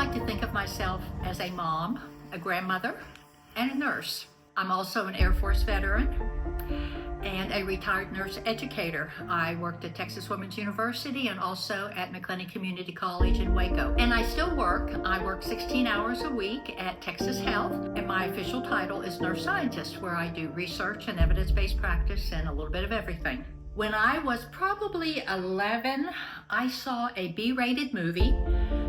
like to think of myself as a mom, a grandmother, and a nurse. I'm also an Air Force veteran and a retired nurse educator. I worked at Texas Women's University and also at McLennan Community College in Waco. And I still work. I work 16 hours a week at Texas Health, and my official title is nurse scientist, where I do research and evidence-based practice and a little bit of everything. When I was probably 11, I saw a B-rated movie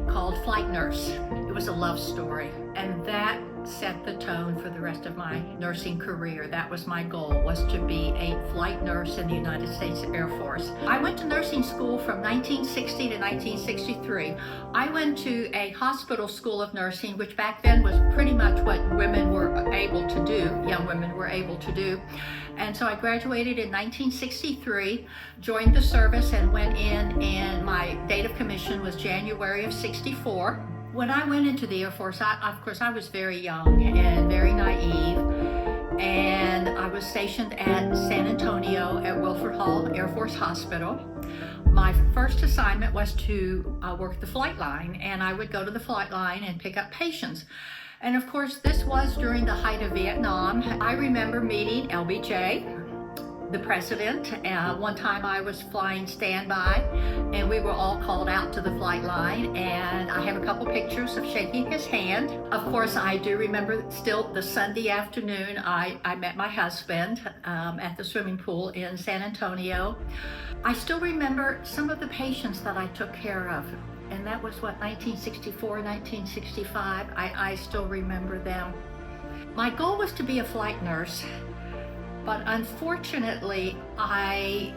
called Flight Nurse. It was a love story, and that set the tone for the rest of my nursing career. That was my goal, was to be a flight nurse in the United States Air Force. I went to nursing school from 1960 to 1963. I went to a hospital school of nursing, which back then was pretty much what women were able to do, young women were able to do. And so I graduated in 1963, joined the service and went in, and my date of commission was January of 64. When I went into the Air Force, of course, I was very young and very naive, and I was stationed at San Antonio at Wilford Hall Air Force Hospital. My first assignment was to work the flight line, and I would go to the flight line and pick up patients. And of course, this was during the height of Vietnam. I remember meeting LBJ, the president. One time I was flying standby, and we were all called out to the flight line, and I have a couple pictures of shaking his hand. Of course, I do remember still the Sunday afternoon I met my husband at the swimming pool in San Antonio. I still remember some of the patients that I took care of, and that was 1964, 1965. I still remember them. My goal was to be a flight nurse, but unfortunately, I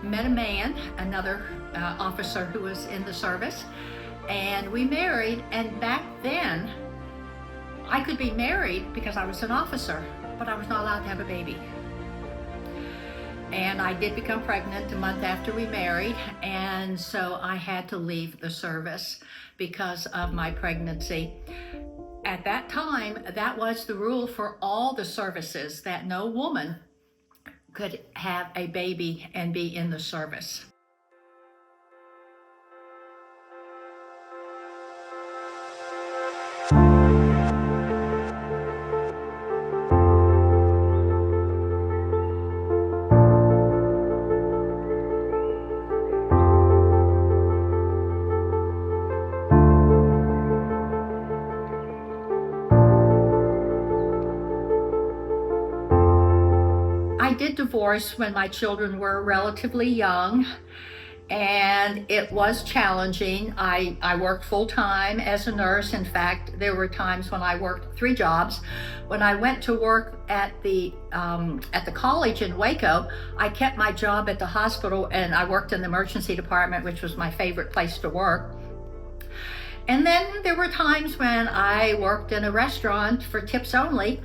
met a man, another officer who was in the service, and we married. And back then, I could be married because I was an officer, but I was not allowed to have a baby. And I did become pregnant a month after we married, and so I had to leave the service because of my pregnancy. At that time, that was the rule for all the services, that no woman could have a baby and be in the service. I did divorce when my children were relatively young, and it was challenging. I worked full-time as a nurse. In fact, there were times when I worked 3 jobs. When I went to work at the college in Waco, I kept my job at the hospital, and I worked in the emergency department, which was my favorite place to work. And then there were times when I worked in a restaurant for tips only.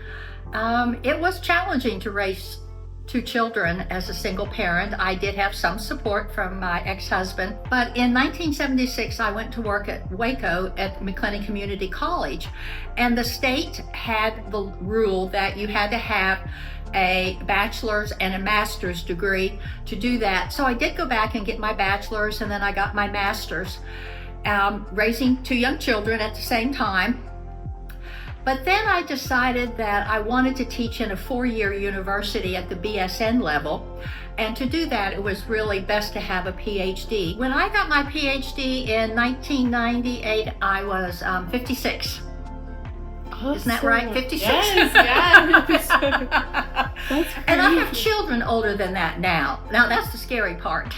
It was challenging to raise 2 children as a single parent. I did have some support from my ex-husband, but in 1976 I went to work at Waco at McLennan Community College, and the state had the rule that you had to have a bachelor's and a master's degree to do that. So I did go back and get my bachelor's, and then I got my master's, raising 2 young children at the same time. But then I decided that I wanted to teach in a 4-year university at the BSN level. And to do that, it was really best to have a PhD. When I got my PhD in 1998, I was 56. Awesome. Isn't that right? 56? Yes, yeah. That's and I have children older than that now. Now that's the scary part.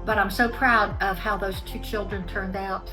But I'm so proud of how those 2 children turned out.